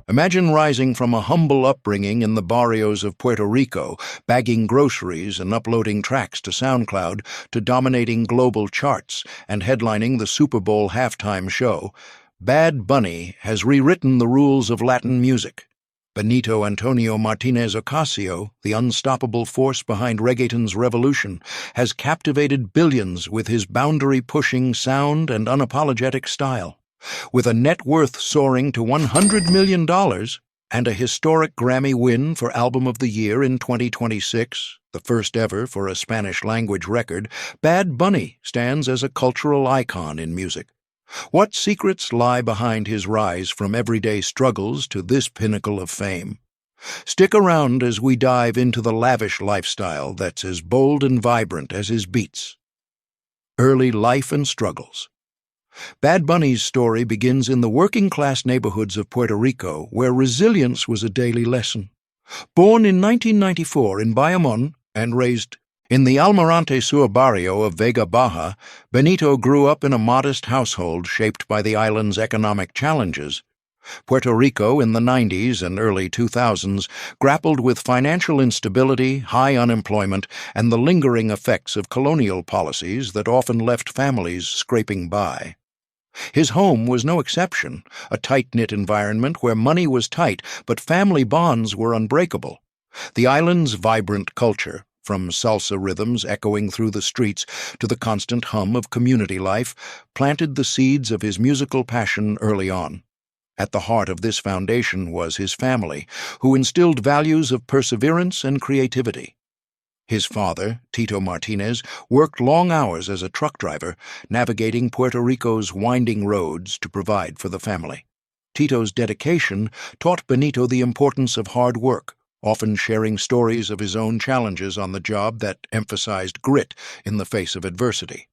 Imagine rising from a humble upbringing in the barrios of Puerto Rico, bagging groceries and uploading tracks to SoundCloud, to dominating global charts and headlining the Super Bowl halftime show. Bad Bunny has rewritten the rules of Latin music. Benito Antonio Martinez Ocasio, the unstoppable force behind reggaeton's revolution, has captivated billions with his boundary-pushing sound and unapologetic style. With a net worth soaring to $100 million and a historic Grammy win for Album of the Year in 2026, the first ever for a Spanish-language record, Bad Bunny stands as a cultural icon in music. What secrets lie behind his rise from everyday struggles to this pinnacle of fame? Stick around as we dive into the lavish lifestyle that's as bold and vibrant as his beats. Early life and struggles. Bad Bunny's story begins in the working-class neighborhoods of Puerto Rico, where resilience was a daily lesson. Born in 1994 in Bayamon and raised in the Almirante Sur barrio of Vega Baja, Benito grew up in a modest household shaped by the island's economic challenges. Puerto Rico in the 90s and early 2000s grappled with financial instability, high unemployment, and the lingering effects of colonial policies that often left families scraping by. His home was no exception, a tight-knit environment where money was tight but family bonds were unbreakable. The island's vibrant culture, from salsa rhythms echoing through the streets to the constant hum of community life, planted the seeds of his musical passion early on. At the heart of this foundation was his family, who instilled values of perseverance and creativity. His father, Tito Martinez, worked long hours as a truck driver, navigating Puerto Rico's winding roads to provide for the family. Tito's dedication taught Benito the importance of hard work, often sharing stories of his own challenges on the job that emphasized grit in the face of adversity.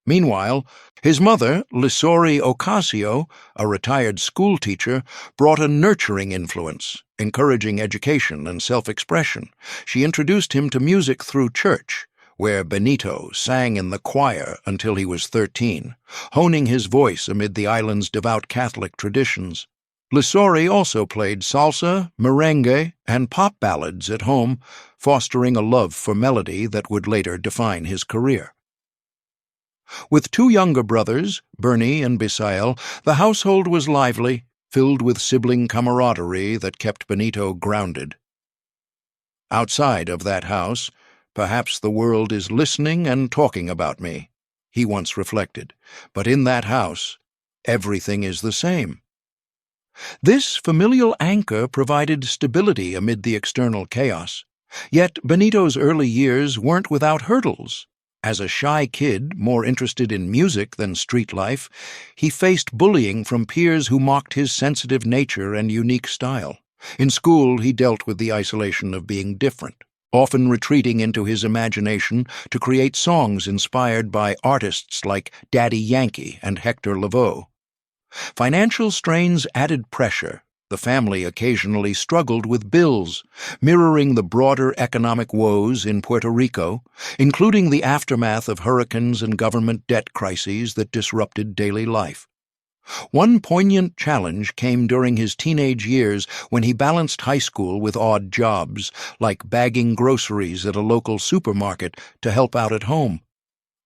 Meanwhile, his mother, Lisori Ocasio, a retired schoolteacher, brought a nurturing influence, encouraging education and self-expression. She introduced him to music through church, where Benito sang in the choir until he was 13, honing his voice amid the island's devout Catholic traditions. Lisori also played salsa, merengue, and pop ballads at home, fostering a love for melody that would later define his career. With two younger brothers, Bernie and Bisael, the household was lively, filled with sibling camaraderie that kept Benito grounded. Outside of that house, perhaps the world is listening and talking about me, he once reflected, but in that house, everything is the same. This familial anchor provided stability amid the external chaos. Yet Benito's early years weren't without hurdles. As a shy kid, more interested in music than street life, he faced bullying from peers who mocked his sensitive nature and unique style. In school, he dealt with the isolation of being different, often retreating into his imagination to create songs inspired by artists like Daddy Yankee and Hector Lavoe. Financial strains added pressure. The family occasionally struggled with bills, mirroring the broader economic woes in Puerto Rico, including the aftermath of hurricanes and government debt crises that disrupted daily life. One poignant challenge came during his teenage years when he balanced high school with odd jobs, like bagging groceries at a local supermarket to help out at home.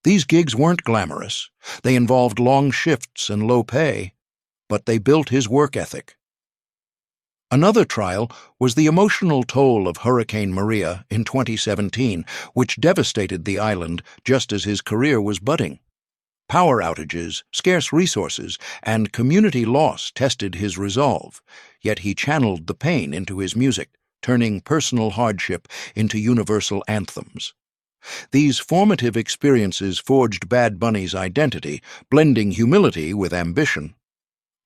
These gigs weren't glamorous. They involved long shifts and low pay, but they built his work ethic. Another trial was the emotional toll of Hurricane Maria in 2017, which devastated the island just as his career was budding. Power outages, scarce resources, and community loss tested his resolve, yet he channeled the pain into his music, turning personal hardship into universal anthems. These formative experiences forged Bad Bunny's identity, blending humility with ambition.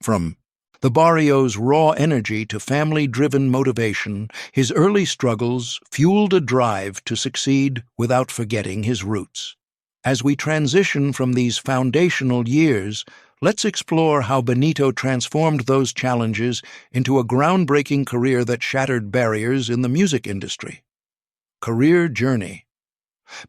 From the barrio's raw energy to family-driven motivation, his early struggles fueled a drive to succeed without forgetting his roots. As we transition from these foundational years, let's explore how Benito transformed those challenges into a groundbreaking career that shattered barriers in the music industry. Career Journey.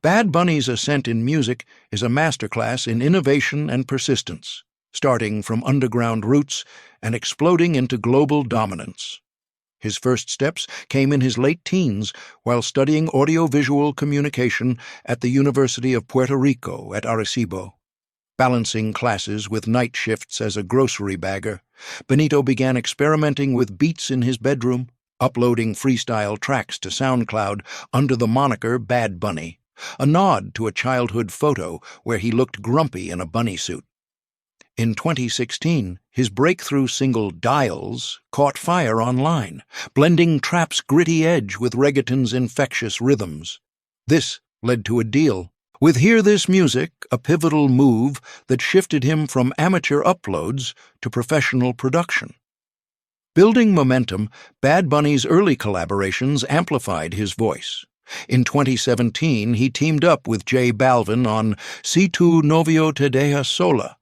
Bad Bunny's ascent in music is a masterclass in innovation and persistence. starting from underground roots and exploding into global dominance. His first steps came in his late teens while studying audiovisual communication at the University of Puerto Rico at Arecibo. Balancing classes with night shifts as a grocery bagger, Benito began experimenting with beats in his bedroom, uploading freestyle tracks to SoundCloud under the moniker Bad Bunny, a nod to a childhood photo where he looked grumpy in a bunny suit. In 2016, his breakthrough single Dials caught fire online, blending trap's gritty edge with reggaeton's infectious rhythms. This led to a deal with Hear This Music, a pivotal move that shifted him from amateur uploads to professional production. Building momentum, Bad Bunny's early collaborations amplified his voice. In 2017, he teamed up with J Balvin on Si Tu Novio Te Deja Sola,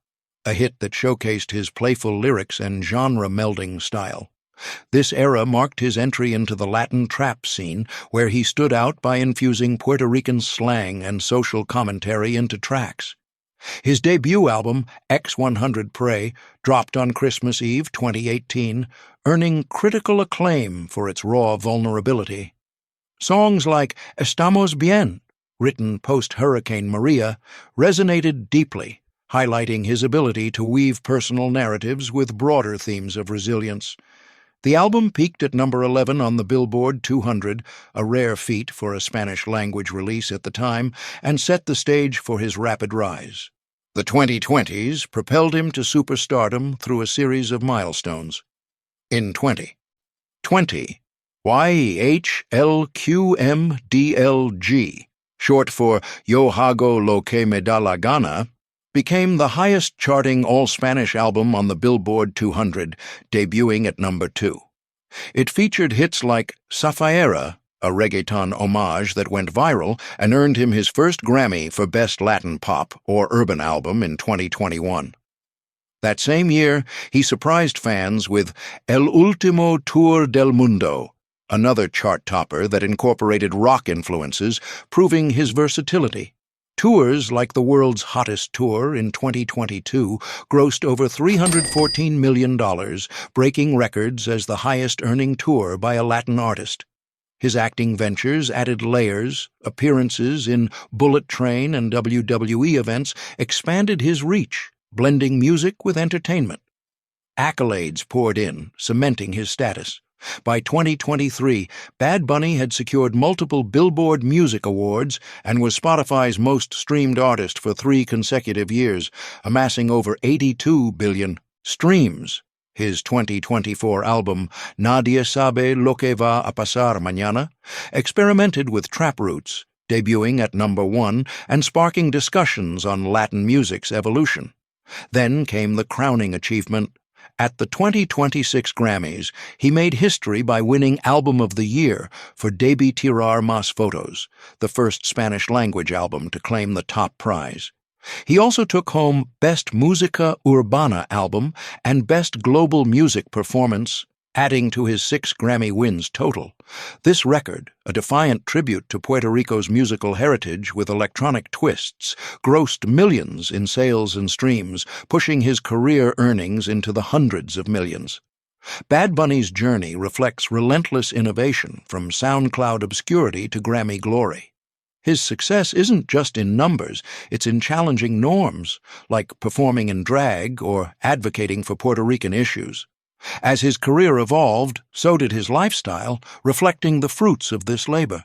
a hit that showcased his playful lyrics and genre-melding style. This era marked his entry into the Latin trap scene, where he stood out by infusing Puerto Rican slang and social commentary into tracks. His debut album, X100 Prey, dropped on Christmas Eve 2018, earning critical acclaim for its raw vulnerability. Songs like Estamos Bien, written post-Hurricane Maria, resonated deeply, highlighting his ability to weave personal narratives with broader themes of resilience. The album peaked at number 11 on the Billboard 200, a rare feat for a Spanish-language release at the time, and set the stage for his rapid rise. The 2020s propelled him to superstardom through a series of milestones. In 2020, YHLQMDLG, short for Yo Hago Lo Que Me Da La Gana, became the highest-charting all-Spanish album on the Billboard 200, debuting at number 2. It featured hits like Zafaera, a reggaeton homage that went viral and earned him his first Grammy for Best Latin Pop or Urban Album in 2021. That same year, he surprised fans with El Último Tour del Mundo, another chart-topper that incorporated rock influences, proving his versatility. Tours like the world's hottest tour in 2022 grossed over $314 million, breaking records as the highest-earning tour by a Latin artist. His acting ventures added layers, appearances in Bullet Train and WWE events expanded his reach, blending music with entertainment. Accolades poured in, cementing his status. By 2023, Bad Bunny had secured multiple Billboard Music Awards and was Spotify's most streamed artist for 3 consecutive years, amassing over 82 billion streams. His 2024 album, Nadie Sabe Lo Que Va a Pasar Mañana, experimented with trap roots, debuting at number 1 and sparking discussions on Latin music's evolution. Then came the crowning achievement. At the 2026 Grammys, he made history by winning Album of the Year for Debí Tirar Más Fotos, the first Spanish-language album to claim the top prize. He also took home Best Música Urbana Album and Best Global Music Performance, adding to his 6 Grammy wins total. This record, a defiant tribute to Puerto Rico's musical heritage with electronic twists, grossed millions in sales and streams, pushing his career earnings into the hundreds of millions. Bad Bunny's journey reflects relentless innovation from SoundCloud obscurity to Grammy glory. His success isn't just in numbers, it's in challenging norms, like performing in drag or advocating for Puerto Rican issues. As his career evolved, so did his lifestyle, reflecting the fruits of this labor.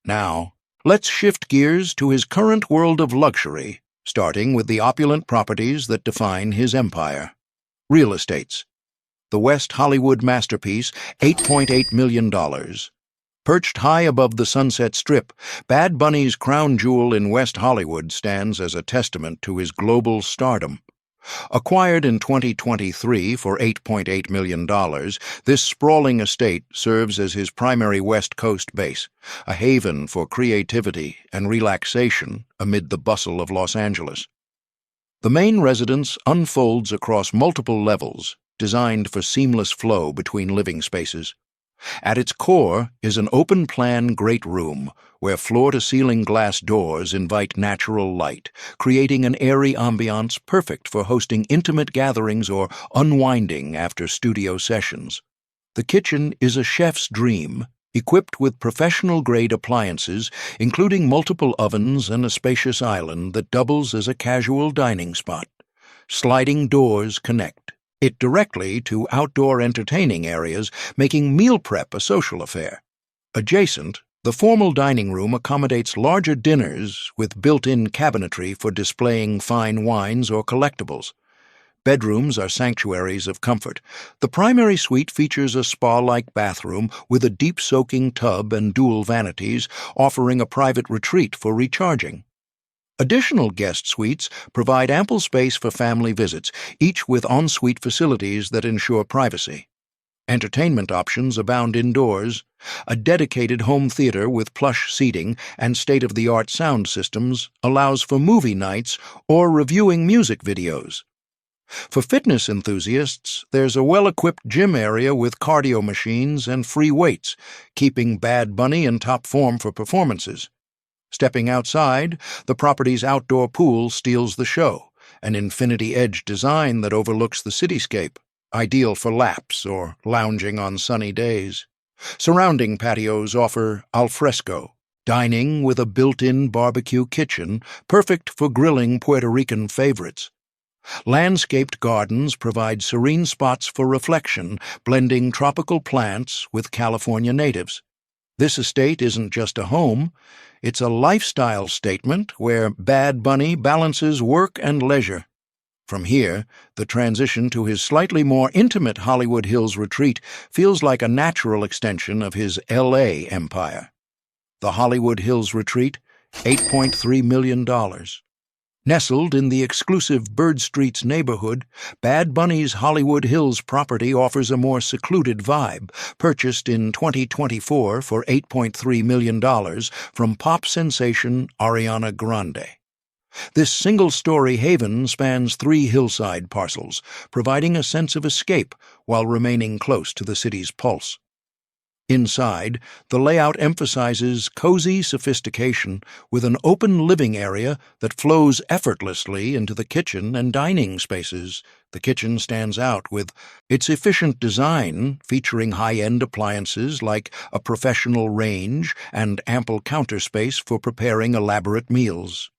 Now, let's shift gears to his current world of luxury, starting with the opulent properties that define his empire. Real estates. The West Hollywood masterpiece, $8.8 million. Perched high above the Sunset Strip, Bad Bunny's crown jewel in West Hollywood stands as a testament to his global stardom. Acquired in 2023 for $8.8 million, this sprawling estate serves as his primary West Coast base, a haven for creativity and relaxation amid the bustle of Los Angeles. The main residence unfolds across multiple levels, designed for seamless flow between living spaces. At its core is an open-plan great room where floor-to-ceiling glass doors invite natural light, creating an airy ambiance perfect for hosting intimate gatherings or unwinding after studio sessions. The kitchen is a chef's dream, equipped with professional-grade appliances, including multiple ovens and a spacious island that doubles as a casual dining spot. Sliding doors connect it directly to outdoor entertaining areas, making meal prep a social affair. Adjacent, the formal dining room accommodates larger dinners with built-in cabinetry for displaying fine wines or collectibles. Bedrooms are sanctuaries of comfort. The primary suite features a spa-like bathroom with a deep-soaking tub and dual vanities, offering a private retreat for recharging. Additional guest suites provide ample space for family visits, each with ensuite facilities that ensure privacy. Entertainment options abound indoors. A dedicated home theater with plush seating and state-of-the-art sound systems allows for movie nights or reviewing music videos. For fitness enthusiasts, there's a well-equipped gym area with cardio machines and free weights, keeping Bad Bunny in top form for performances. Stepping outside, the property's outdoor pool steals the show, an infinity-edge design that overlooks the cityscape, ideal for laps or lounging on sunny days. Surrounding patios offer alfresco, dining with a built-in barbecue kitchen, perfect for grilling Puerto Rican favorites. Landscaped gardens provide serene spots for reflection, blending tropical plants with California natives. This estate isn't just a home, it's a lifestyle statement where Bad Bunny balances work and leisure. From here, the transition to his slightly more intimate Hollywood Hills retreat feels like a natural extension of his L.A. empire. The Hollywood Hills retreat, $8.3 million. Nestled in the exclusive Bird Streets neighborhood, Bad Bunny's Hollywood Hills property offers a more secluded vibe, purchased in 2024 for $8.3 million from pop sensation Ariana Grande. This single-story haven spans 3 hillside parcels, providing a sense of escape while remaining close to the city's pulse. Inside, the layout emphasizes cozy sophistication with an open living area that flows effortlessly into the kitchen and dining spaces. The kitchen stands out with its efficient design, featuring high-end appliances like a professional range and ample counter space for preparing elaborate meals.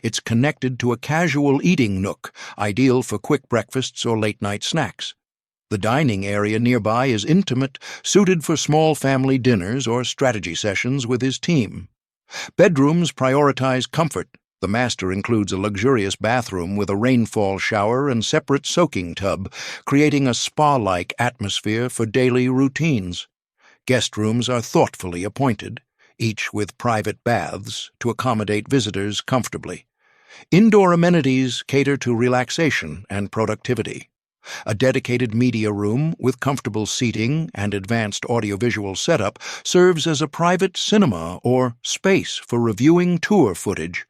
It's connected to a casual eating nook, ideal for quick breakfasts or late-night snacks. The dining area nearby is intimate, suited for small family dinners or strategy sessions with his team. Bedrooms prioritize comfort. The master includes a luxurious bathroom with a rainfall shower and separate soaking tub, creating a spa-like atmosphere for daily routines. Guest rooms are thoughtfully appointed, each with private baths to accommodate visitors comfortably. Indoor amenities cater to relaxation and productivity. A dedicated media room with comfortable seating and advanced audiovisual setup serves as a private cinema or space for reviewing tour footage.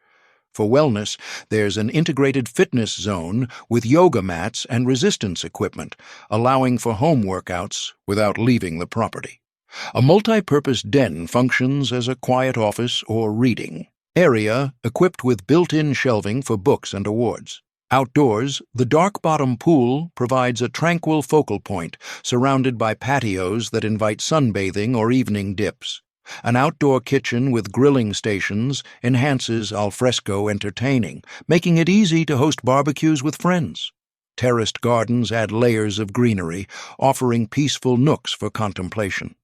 For wellness, there's an integrated fitness zone with yoga mats and resistance equipment, allowing for home workouts without leaving the property. A multi-purpose den functions as a quiet office or reading area equipped with built-in shelving for books and awards. Outdoors, the dark-bottom pool provides a tranquil focal point, surrounded by patios that invite sunbathing or evening dips. An outdoor kitchen with grilling stations enhances alfresco entertaining, making it easy to host barbecues with friends. Terraced gardens add layers of greenery, offering peaceful nooks for contemplation.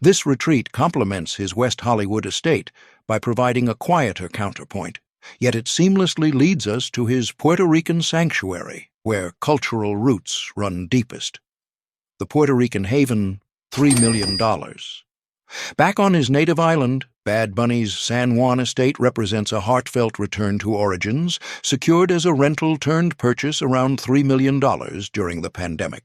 This retreat complements his West Hollywood estate by providing a quieter counterpoint. Yet it seamlessly leads us to his Puerto Rican sanctuary, where cultural roots run deepest. The Puerto Rican haven, $3 million. Back on his native island, Bad Bunny's San Juan estate represents a heartfelt return to origins, secured as a rental-turned-purchase around $3 million during the pandemic.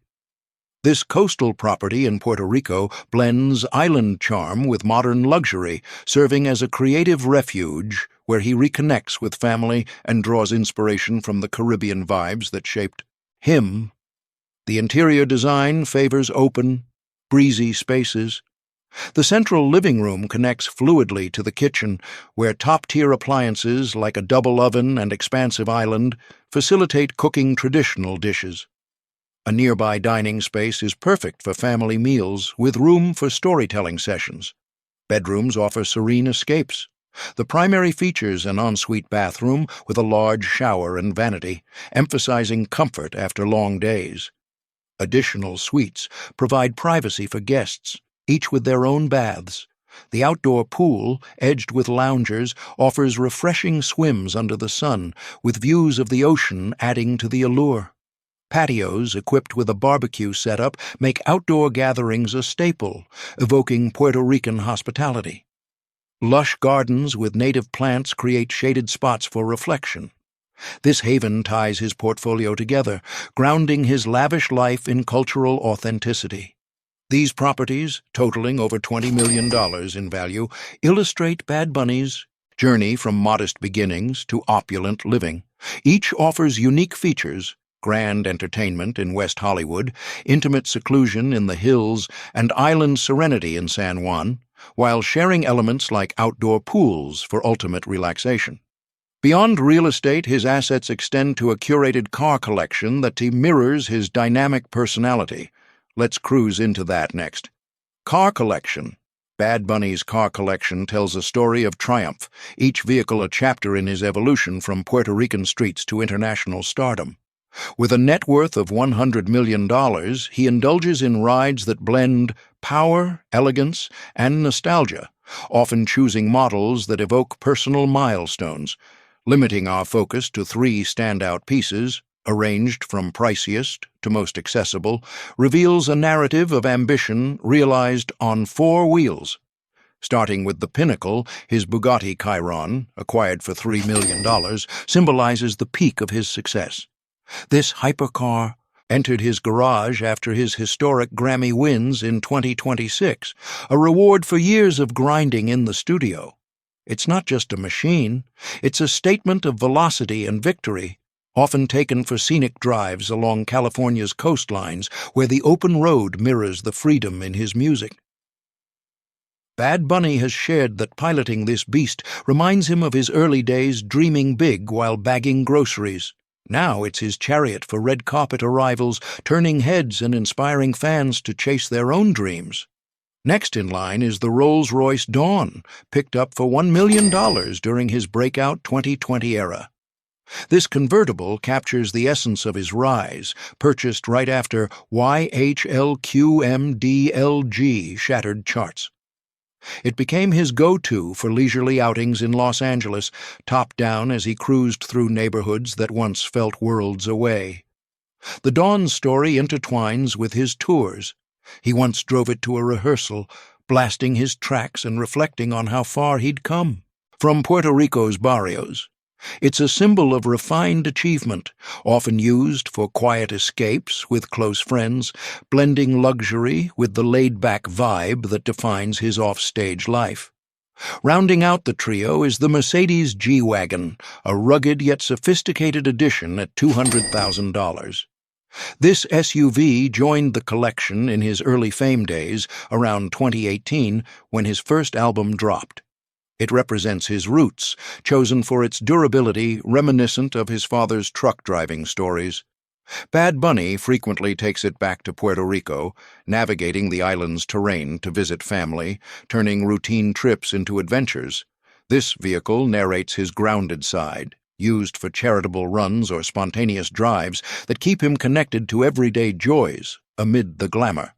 This coastal property in Puerto Rico blends island charm with modern luxury, serving as a creative refuge where he reconnects with family and draws inspiration from the Caribbean vibes that shaped him. The interior design favors open, breezy spaces. The central living room connects fluidly to the kitchen, where top-tier appliances like a double oven and expansive island facilitate cooking traditional dishes. A nearby dining space is perfect for family meals, with room for storytelling sessions. Bedrooms offer serene escapes. The primary features an ensuite bathroom with a large shower and vanity, emphasizing comfort after long days. Additional suites provide privacy for guests, each with their own baths. The outdoor pool, edged with loungers, offers refreshing swims under the sun, with views of the ocean adding to the allure. Patios, equipped with a barbecue setup, make outdoor gatherings a staple, evoking Puerto Rican hospitality. Lush gardens with native plants create shaded spots for reflection. This haven ties his portfolio together, grounding his lavish life in cultural authenticity. These properties, totaling over $20 million in value, illustrate Bad Bunny's journey from modest beginnings to opulent living. Each offers unique features: grand entertainment in West Hollywood, intimate seclusion in the hills, and island serenity in San Juan, while sharing elements like outdoor pools for ultimate relaxation. Beyond real estate, his assets extend to a curated car collection that mirrors his dynamic personality. Let's cruise into that next. Car collection. Bad Bunny's car collection tells a story of triumph, each vehicle a chapter in his evolution from Puerto Rican streets to international stardom. With a net worth of $100 million, he indulges in rides that blend power, elegance, and nostalgia, often choosing models that evoke personal milestones. Limiting our focus to 3 standout pieces, arranged from priciest to most accessible, reveals a narrative of ambition realized on 4 wheels. Starting with the pinnacle, his Bugatti Chiron, acquired for $3 million, symbolizes the peak of his success. This hypercar entered his garage after his historic Grammy wins in 2026, a reward for years of grinding in the studio. It's not just a machine, it's a statement of velocity and victory, often taken for scenic drives along California's coastlines where the open road mirrors the freedom in his music. Bad Bunny has shared that piloting this beast reminds him of his early days dreaming big while bagging groceries. Now it's his chariot for red carpet arrivals, turning heads and inspiring fans to chase their own dreams. Next in line is the Rolls-Royce Dawn, picked up for $1 million during his breakout 2020 era. This convertible captures the essence of his rise, purchased right after YHLQMDLG shattered charts. It became his go-to for leisurely outings in Los Angeles, top down as he cruised through neighborhoods that once felt worlds away. The Dawn's story intertwines with his tours. He once drove it to a rehearsal, blasting his tracks and reflecting on how far he'd come. From Puerto Rico's barrios, it's a symbol of refined achievement, often used for quiet escapes with close friends, blending luxury with the laid-back vibe that defines his off-stage life. Rounding out the trio is the Mercedes G-Wagon, a rugged yet sophisticated addition at $200,000. This SUV joined the collection in his early fame days, around 2018, when his first album dropped. It represents his roots, chosen for its durability reminiscent of his father's truck driving stories. Bad Bunny frequently takes it back to Puerto Rico, navigating the island's terrain to visit family, turning routine trips into adventures. This vehicle narrates his grounded side, used for charitable runs or spontaneous drives that keep him connected to everyday joys amid the glamour.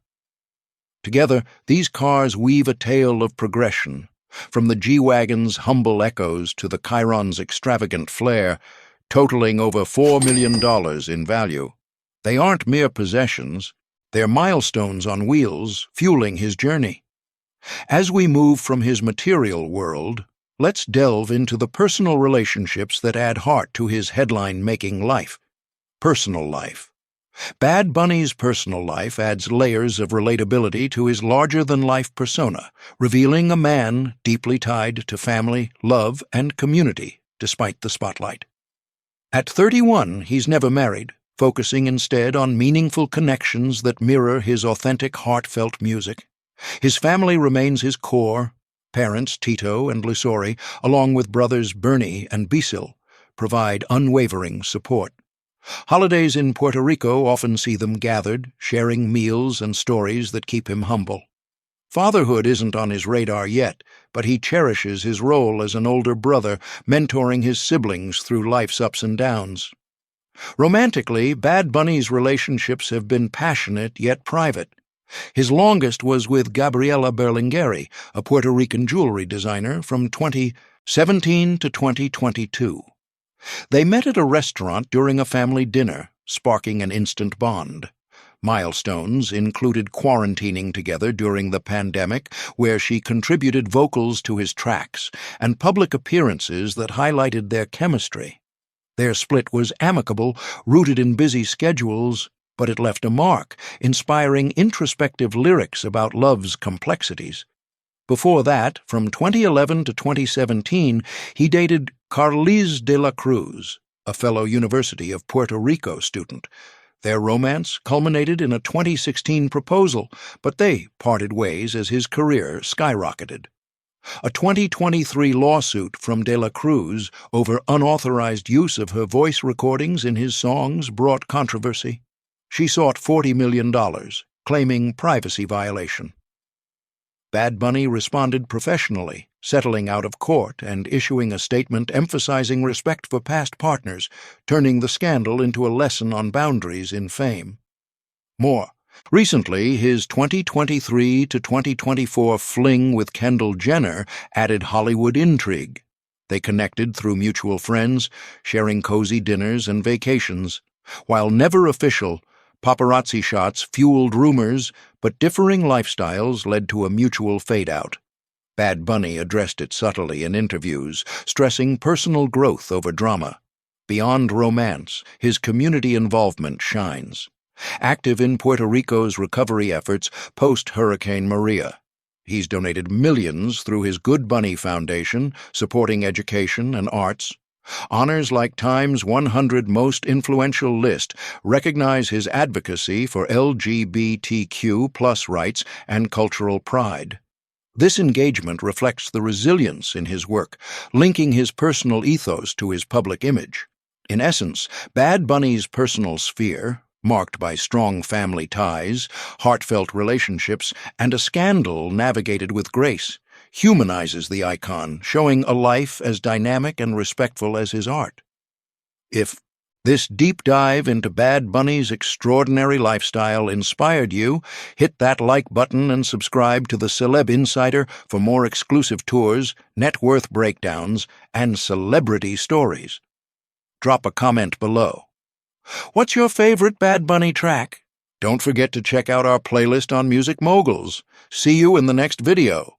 Together, these cars weave a tale of progression, from the G-Wagon's humble echoes to the Chiron's extravagant flair, totaling over $4 million in value. They aren't mere possessions, they're milestones on wheels, fueling his journey. As we move from his material world, let's delve into the personal relationships that add heart to his headline-making life. Personal life. Bad Bunny's personal life adds layers of relatability to his larger-than-life persona, revealing a man deeply tied to family, love, and community, despite the spotlight. At 31, he's never married, focusing instead on meaningful connections that mirror his authentic, heartfelt music. His family remains his core. Parents Tito and Lusori, along with brothers Bernie and Bisil, provide unwavering support. Holidays in Puerto Rico often see them gathered, sharing meals and stories that keep him humble. Fatherhood isn't on his radar yet, but he cherishes his role as an older brother, mentoring his siblings through life's ups and downs. Romantically, Bad Bunny's relationships have been passionate yet private. His longest was with Gabriela Berlingeri, a Puerto Rican jewelry designer, from 2017 to 2022. They met at a restaurant during a family dinner, sparking an instant bond. Milestones included quarantining together during the pandemic, where she contributed vocals to his tracks, and public appearances that highlighted their chemistry. Their split was amicable, rooted in busy schedules, but it left a mark, inspiring introspective lyrics about love's complexities. Before that, from 2011 to 2017, he dated Carliz de la Cruz, a fellow University of Puerto Rico student. Their romance culminated in a 2016 proposal, but they parted ways as his career skyrocketed. A 2023 lawsuit from de la Cruz over unauthorized use of her voice recordings in his songs brought controversy. She sought $40 million, claiming privacy violation. Bad Bunny responded professionally, settling out of court and issuing a statement emphasizing respect for past partners, turning the scandal into a lesson on boundaries in fame. More. Recently, his 2023 to 2024 fling with Kendall Jenner added Hollywood intrigue. They connected through mutual friends, sharing cozy dinners and vacations. While never official, paparazzi shots fueled rumors, but differing lifestyles led to a mutual fade-out. Bad Bunny addressed it subtly in interviews, stressing personal growth over drama. Beyond romance, his community involvement shines. Active in Puerto Rico's recovery efforts post-Hurricane Maria. He's donated millions through his Good Bunny Foundation, supporting education and arts. Honors like Time's 100 Most Influential list recognize his advocacy for LGBTQ+ rights and cultural pride. This engagement reflects the resilience in his work, linking his personal ethos to his public image. In essence, Bad Bunny's personal sphere, marked by strong family ties, heartfelt relationships, and a scandal navigated with grace, humanizes the icon, showing a life as dynamic and respectful as his art. If this deep dive into Bad Bunny's extraordinary lifestyle inspired you, hit that like button and subscribe to the Celeb Insider for more exclusive tours, net worth breakdowns, and celebrity stories. Drop a comment below. What's your favorite Bad Bunny track? Don't forget to check out our playlist on Music Moguls. See you in the next video.